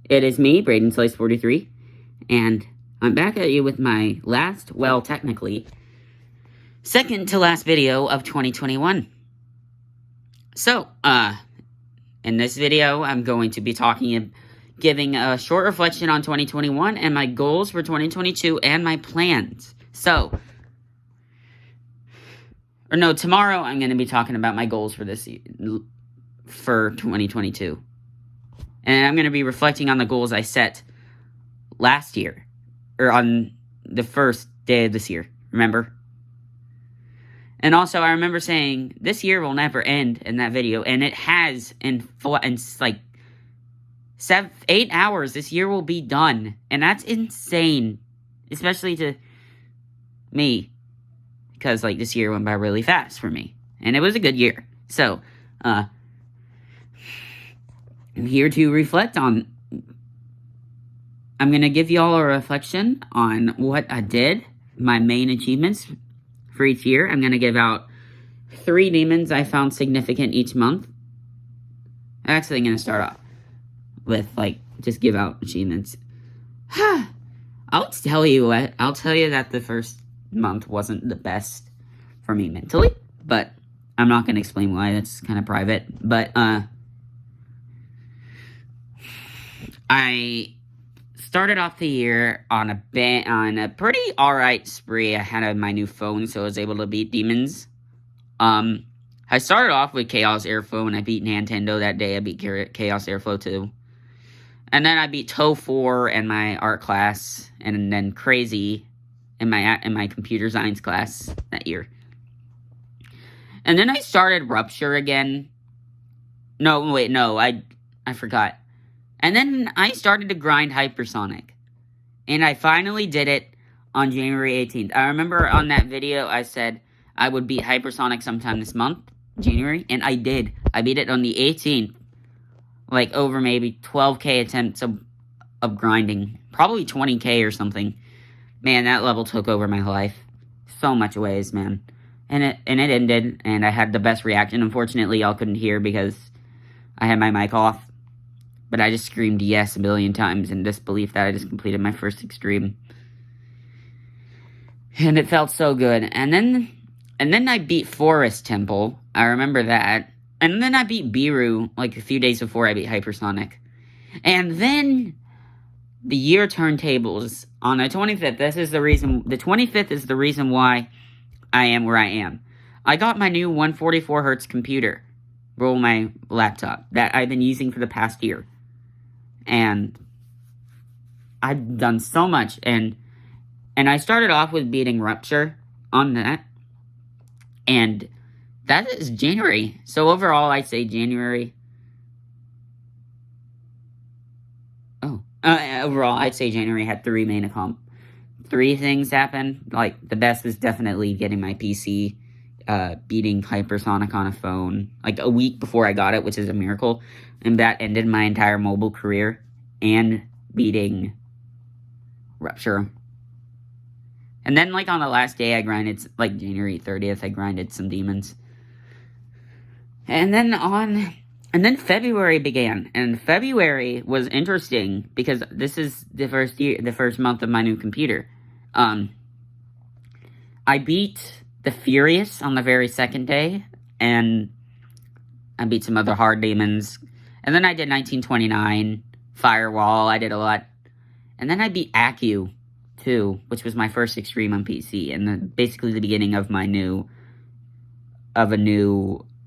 It is me, Braden Slice43, and I'm back at you with my last, well, technically, second to last video of 2021. So, in this video, I'm going to be giving a short reflection on 2021 and my goals for 2022 and my plans. Tomorrow I'm going to be talking about my goals for for 2022. And I'm going to be reflecting on the goals I set last year, or on the first day of this year, remember? And also, I remember saying, this year will never end in that video, and it has, in like 8 hours, this year will be done, and that's insane, especially to me, because, like, this year went by really fast for me, and it was a good year. So, I'm here to reflect on, I'm going to give you all a reflection on what I did, my main achievements for each year. I'm going to give out 3 demons I found significant each month. Actually, I'm going to start off with, like, just give out achievements. I'll tell you that the first month wasn't the best for me mentally, but I'm not going to explain why. That's kind of private. But, I started off the year on a pretty alright spree. I had my new phone, so I was able to beat demons. I started off with Chaos Airflow, and I beat Nintendo that day. I beat Chaos Airflow 2. And then I beat Toe 4 in my art class, and then Crazy in my computer science class that year. And then I started Rupture again. I forgot. And then I started to grind Hypersonic. And I finally did it on January 18th. I remember on that video I said I would beat Hypersonic sometime this month, January. And I did. I beat it on the 18th. Like over maybe 12k attempts of grinding. Probably 20k or something. Man, that level took over my life. So much ways, man. And it ended. And I had the best reaction. Unfortunately, y'all couldn't hear because I had my mic off. But I just screamed yes a billion times in disbelief that I just completed my first extreme. And it felt so good. And then I beat Forest Temple. I remember that. And then I beat Biru like a few days before I beat Hypersonic. And then the year turntables on the 25th. The 25th is the reason why I am where I am. I got my new 144 hertz computer. My laptop that I've been using for the past year. And I've done so much, and I started off with beating Rupture on that, and that is January. So overall, I'd say January. Overall, I'd say January had 3 things happen. Like, the best was definitely getting my PC, beating Hypersonic on a phone, like a week before I got it, which is a miracle. And that ended my entire mobile career, and beating Rupture. And then, like, on the last day, I grinded, like, January 30th, I grinded some demons. And then February began, and February was interesting, because this is the first month of my new computer. I beat the Furious on the very second day, and I beat some other hard demons. And then I did 1929, Firewall, I did a lot. And then I beat Acu, too, which was my first extreme on PC, and basically the beginning of a new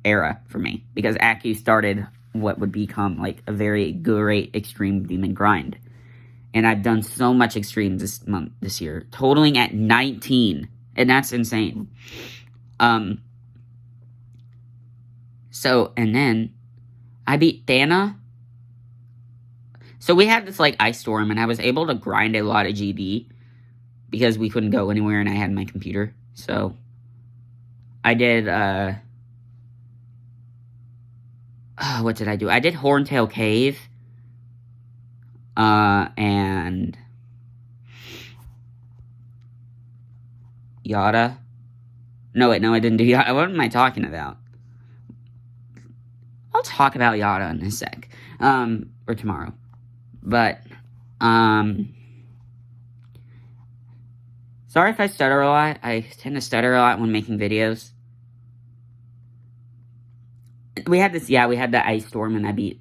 era for me. Because Acu started what would become, like, a very great extreme demon grind. And I've done so much extremes this year, totaling at 19. And that's insane. And then I beat Thana. So we had this, like, ice storm, and I was able to grind a lot of GB because we couldn't go anywhere and I had my computer. So I did, what did I do? I did Horntail Cave. And Yada. No, I didn't do Yada. What am I talking about? I'll talk about Yada in a sec. Or tomorrow. But, sorry if I stutter a lot. I tend to stutter a lot when making videos. We had the ice storm, and I beat.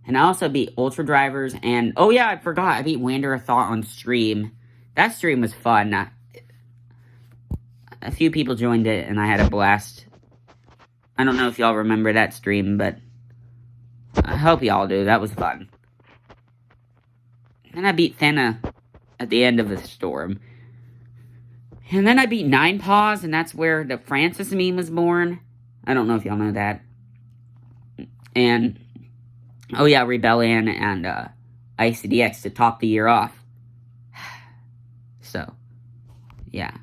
And I also beat Ultra Drivers, and, oh yeah, I forgot, I beat Wanderer Thought on stream. That stream was fun. A few people joined it, and I had a blast. I don't know if y'all remember that stream, but I hope y'all do. That was fun. And I beat Thena at the end of the storm. And then I beat Nine Paws, and that's where the Francis meme was born. I don't know if y'all know that. And, oh yeah, Rebellion and ICDX to top the year off. So, yeah.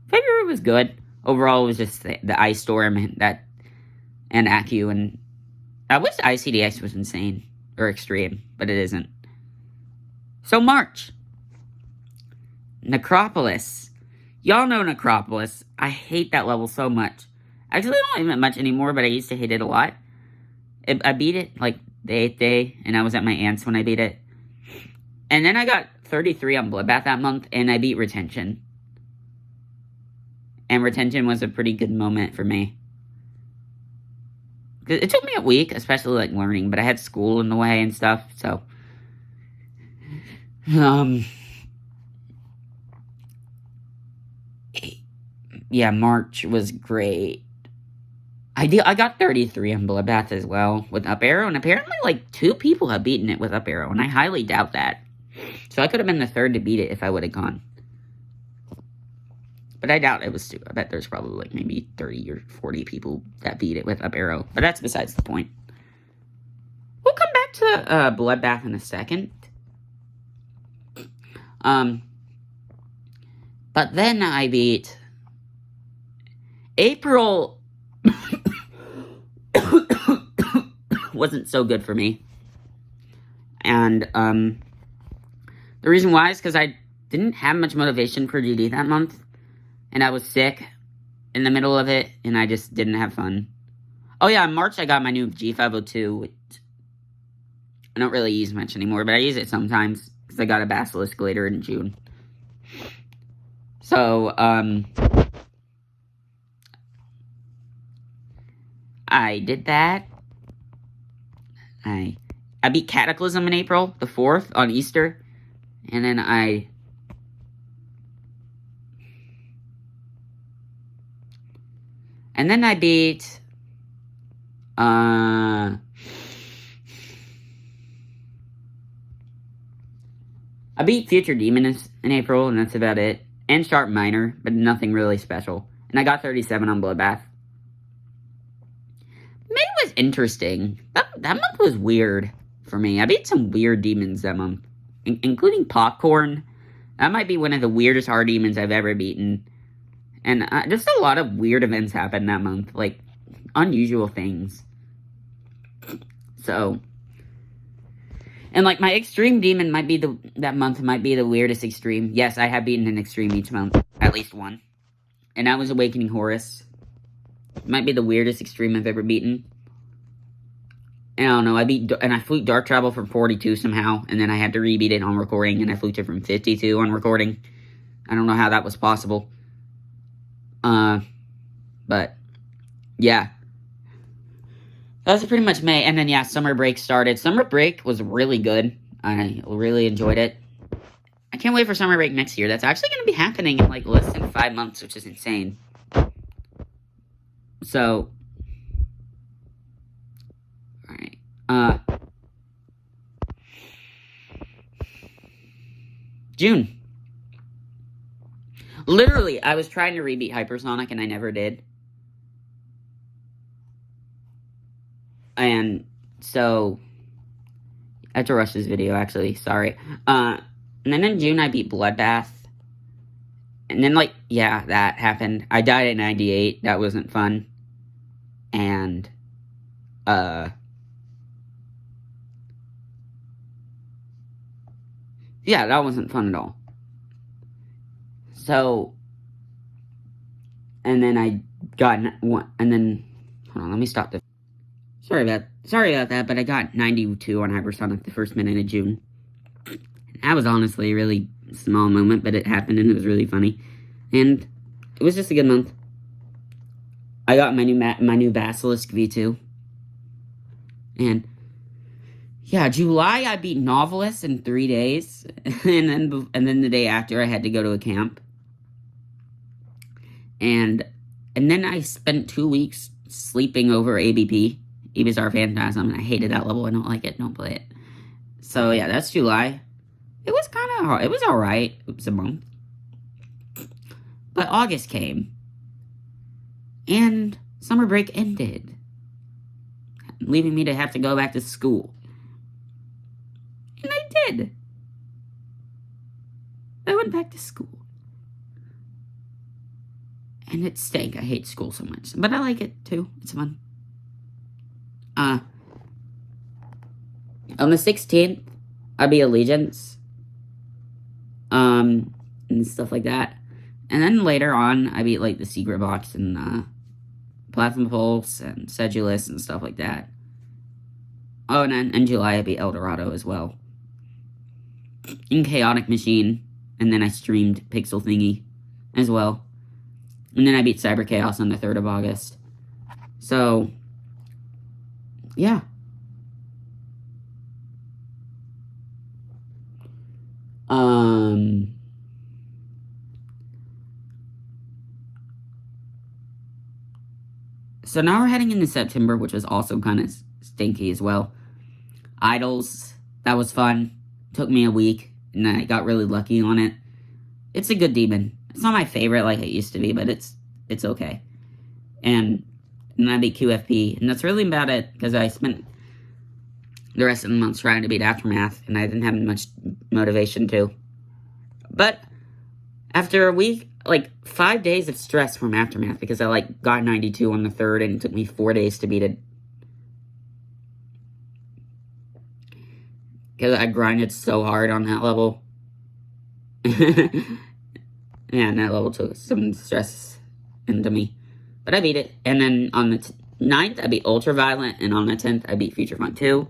February was good. Overall, it was just the ice storm and Acu, and I wish ICDX was insane or extreme, but it isn't. So March, Necropolis. Y'all know Necropolis. I hate that level so much. Actually, I don't even much anymore, but I used to hate it a lot. I beat it like the 8th day, and I was at my aunt's when I beat it. And then I got 33 on Bloodbath that month, and I beat Retention. And Retention was a pretty good moment for me. It took me a week, especially like learning, but I had school in the way and stuff, so. Yeah, March was great. I got 33 on Bloodbath as well with Up Arrow, and apparently like 2 people have beaten it with Up Arrow, and I highly doubt that. So I could have been the 3rd to beat it if I would have gone. But I doubt it was 2. I bet there's probably like maybe 30 or 40 people that beat it with Up Arrow. But that's besides the point. We'll come back to Bloodbath in a second. But then I beat April. Wasn't so good for me. And the reason why is because I didn't have much motivation for GD that month. And I was sick in the middle of it, and I just didn't have fun. Oh yeah, in March I got my new G502, which I don't really use much anymore, but I use it sometimes, because I got a Basilisk later in June. So, I did that. I beat Cataclysm in April, the 4th, on Easter, and then I beat, I beat Future Demoness in April, and that's about it. And Sharp Minor, but nothing really special. And I got 37 on Bloodbath. May was interesting. That month was weird for me. I beat some weird demons that month, including Popcorn. That might be one of the weirdest hard demons I've ever beaten. And just a lot of weird events happened that month, like unusual things. So, and like my extreme demon that month might be the weirdest extreme. Yes, I have beaten an extreme each month, at least one. And that was Awakening Horus. It might be the weirdest extreme I've ever beaten. And I don't know, I fluked Dark Travel from 42 somehow, and then I had to rebeat it on recording, and I fluked it from 52 on recording. I don't know how that was possible. But, yeah. That was pretty much May, and then, yeah, summer break started. Summer break was really good. I really enjoyed it. I can't wait for summer break next year. That's actually going to be happening in, like, less than 5 months, which is insane. So, alright. June. Literally, I was trying to rebeat Hypersonic, and I never did. And so, I had to rush this video, actually, sorry. And then in June, I beat Bloodbath. And then, like, yeah, that happened. I died at 98, that wasn't fun. And, yeah, that wasn't fun at all. So, and then I got one, and then, hold on, let me stop this. Sorry about that, but I got 92 on Hypersonic the first minute of June. That was honestly a really small moment, but it happened and it was really funny. And it was just a good month. I got my new Basilisk V2. And yeah, July I beat Novelist in 3 days. and then the day after I had to go to a camp. And then I spent 2 weeks sleeping over ABP, Ibizar Phantasm, and I hated that level. I don't like it. Don't play it. So yeah, that's July. It was kind of hard. It was alright. It was a month. But August came. And summer break ended. Leaving me to have to go back to school. And I did. I went back to school. And it stank. I hate school so much. But I like it, too. It's fun. On the 16th, I'll be Allegiance. And stuff like that. And then later on, I beat, like, the Secret Box and, Plasma Pulse and Sedulous and stuff like that. Oh, and then in July, I beat Eldorado as well. In Chaotic Machine. And then I streamed Pixel Thingy as well. And then I beat Cyber Chaos on the 3rd of August. So, yeah. So now we're heading into September, which was also kind of stinky as well. Idols, that was fun. Took me a week, and I got really lucky on it. It's a good demon. It's not my favorite like it used to be, but it's okay. And then I beat QFP, and that's really about it, because I spent the rest of the month trying to beat Aftermath, and I didn't have much motivation to. But after a week, like 5 days of stress from Aftermath, because I like got 92 on the 3rd, and it took me 4 days to beat it. Because I grinded so hard on that level. Yeah, and that level took some stress into me. But I beat it. And then on the 9th, I beat Ultraviolent. And on the 10th, I beat Future Funk 2.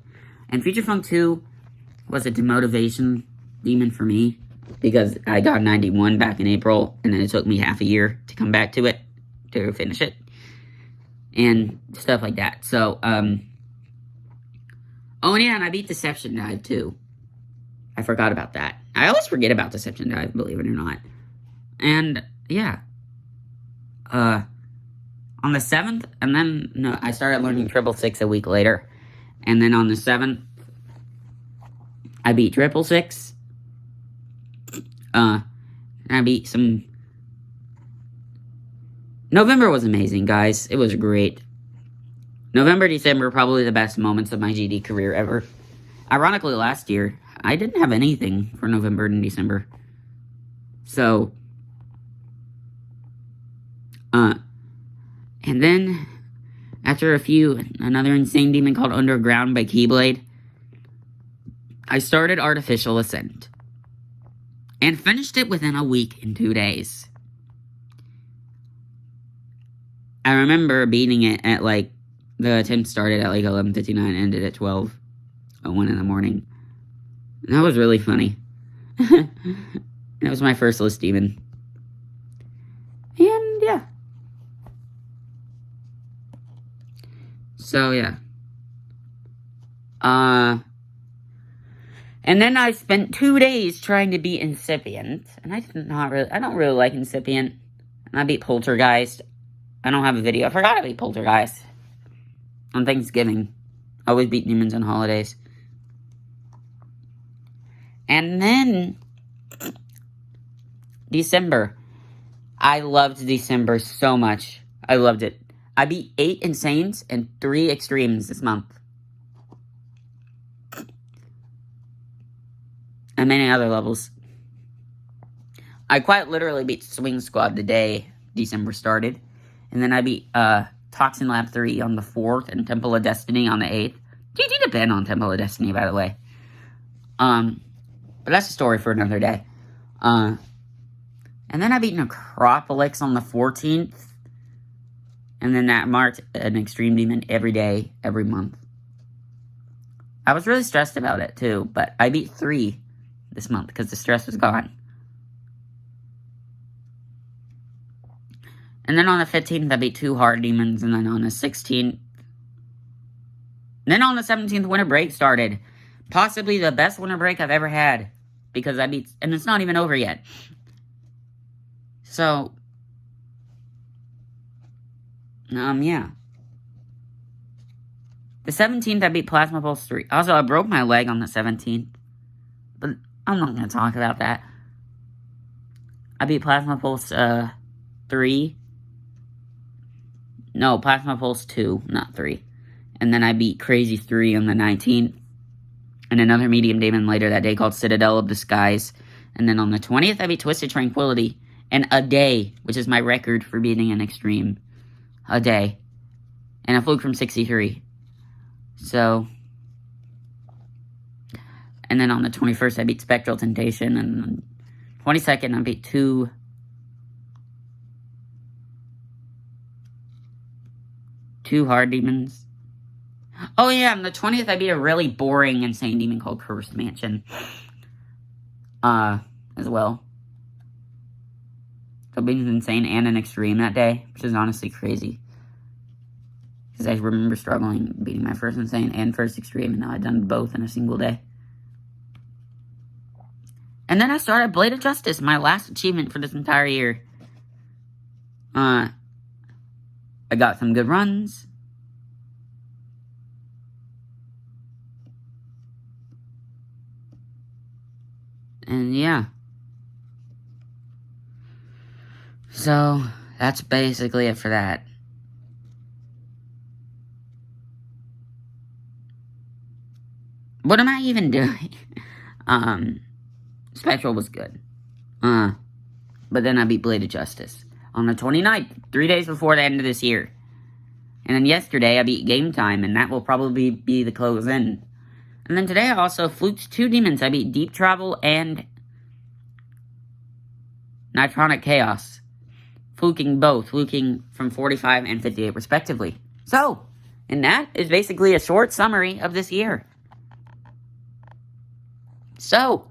And Future Funk 2 was a demotivation demon for me. Because I got 91 back in April. And then it took me half a year to come back to it. To finish it. And stuff like that. So, oh, and yeah, and I beat Deception Dive, too. I forgot about that. I always forget about Deception Dive, believe it or not. And, yeah. On the 7th, and then, no, I started learning 666 a week later. And then on the 7th, I beat 666. And I beat some... November was amazing, guys. It was great. November, December, probably the best moments of my GD career ever. Ironically, last year, I didn't have anything for November and December. So, and then, after another insane demon called Underground by Keyblade, I started Artificial Ascent. And finished it within a week and 2 days. I remember beating it at, like, the attempt started at, like, 11:59, ended at 12:01 in the morning. And that was really funny. That was my first list demon. And, yeah. So, yeah. And then I spent 2 days trying to beat Incipient. And I don't really like Incipient. And I beat Poltergeist. I don't have a video. I forgot to beat Poltergeist. On Thanksgiving. I always beat demons on holidays. And then... December. I loved December so much. I loved it. I beat 8 Insanes and 3 Extremes this month. And many other levels. I quite literally beat Swing Squad the day December started. And then I beat Toxin Lab 3 on the 4th and Temple of Destiny on the 8th. GG to Ben on Temple of Destiny, by the way. But that's a story for another day. And then I beat Necropolis on the 14th. And then that marked an extreme demon every day, every month. I was really stressed about it too, but I beat 3 this month because the stress was gone. And then on the 15th, I beat 2 hard demons, and then on the 16th... Then on the 17th, winter break started. Possibly the best winter break I've ever had, because I beat... And it's not even over yet. So... yeah. The 17th, I beat Plasma Pulse 3. Also, I broke my leg on the 17th. But I'm not going to talk about that. I beat Plasma Pulse 3. No, Plasma Pulse 2, not 3. And then I beat Crazy 3 on the 19th. And another medium demon later that day called Citadel of the Skies. And then on the 20th, I beat Twisted Tranquility. And a day, which is my record for beating an extreme. A day. And a fluke from 63. So. And then on the 21st, I beat Spectral Temptation. And on the 22nd, I beat 2 hard demons. Oh yeah, on the 20th, I beat a really boring, insane demon called Cursed Mansion. As well. So being insane and an extreme that day, which is honestly crazy. Because I remember struggling beating my first insane and first extreme, and now I've done both in a single day. And then I started Blade of Justice, my last achievement for this entire year. I got some good runs. And yeah. So, that's basically it for that. What am I even doing? Spectral was good. But then I beat Blade of Justice on the 29th, 3 days before the end of this year. And then yesterday, I beat Game Time, and that will probably be the close in. And then today, I also fluked 2 demons. I beat Deep Travel and Nitronic Chaos. Fluking both. Fluking from 45 and 58, respectively. So, and that is basically a short summary of this year. So,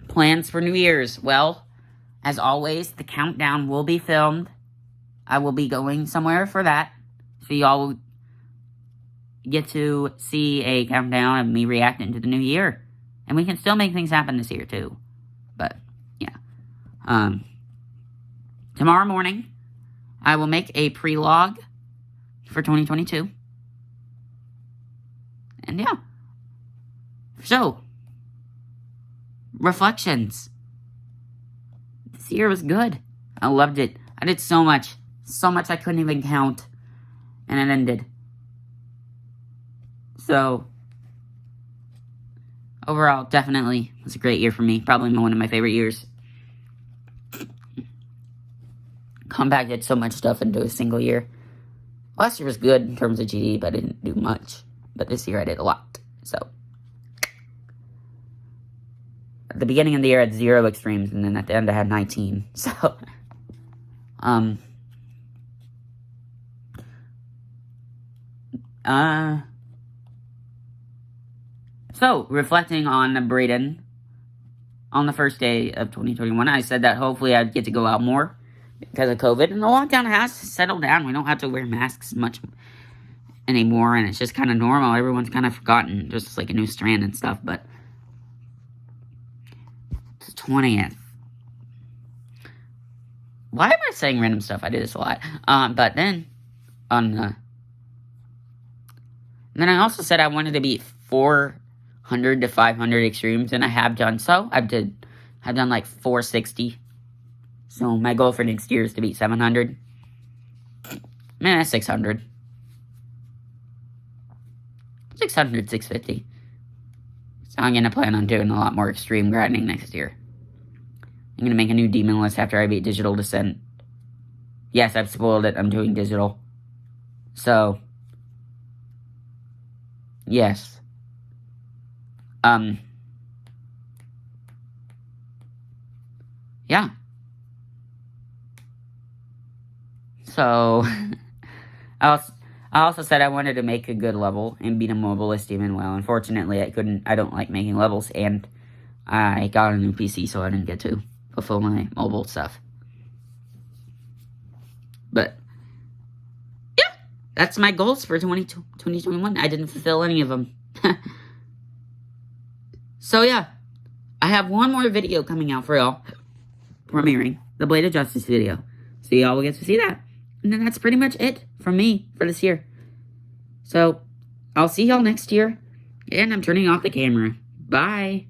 plans for New Year's. Well, as always, the countdown will be filmed. I will be going somewhere for that. So y'all will get to see a countdown of me reacting to the new year. And we can still make things happen this year, too. But, yeah. Tomorrow morning, I will make a pre-log for 2022. And, yeah. So, reflections. This year was good. I loved it. I did so much. So much I couldn't even count. And it ended. So, overall, definitely was a great year for me. Probably one of my favorite years. Compacted so much stuff into a single year. Last year was good in terms of GD, but I didn't do much. But this year I did a lot. So, at the beginning of the year I had 0 extremes, and then at the end I had 19. So, So, reflecting on Braden, on the first day of 2021, I said that hopefully I'd get to go out more because of COVID, and the lockdown has settled down. We don't have to wear masks much anymore, and it's just kind of normal. Everyone's kind of forgotten, just like a new strand and stuff, but it's the 20th. Why am I saying random stuff? I do this a lot. But then, and then I also said I wanted to beat 400 to 500 extremes, and I have done so. I've done like 460. So my goal for next year is to beat 700. 600. 600, 650. So I'm going to plan on doing a lot more extreme grinding next year. I'm going to make a new demon list after I beat Digital Descent. Yes, I've spoiled it. I'm doing digital. So, yes. Yeah. also, I also said I wanted to make a good level and beat a mobilist demon. Well, unfortunately, I couldn't. I don't like making levels, and I got a new PC, so I didn't get to fulfill my mobile stuff. But yeah, that's my goals for 2021. I didn't fulfill any of them. So yeah, I have one more video coming out for y'all, premiering the Blade of Justice video. So y'all will get to see that. And then that's pretty much it from me for this year. So I'll see y'all next year. And I'm turning off the camera. Bye.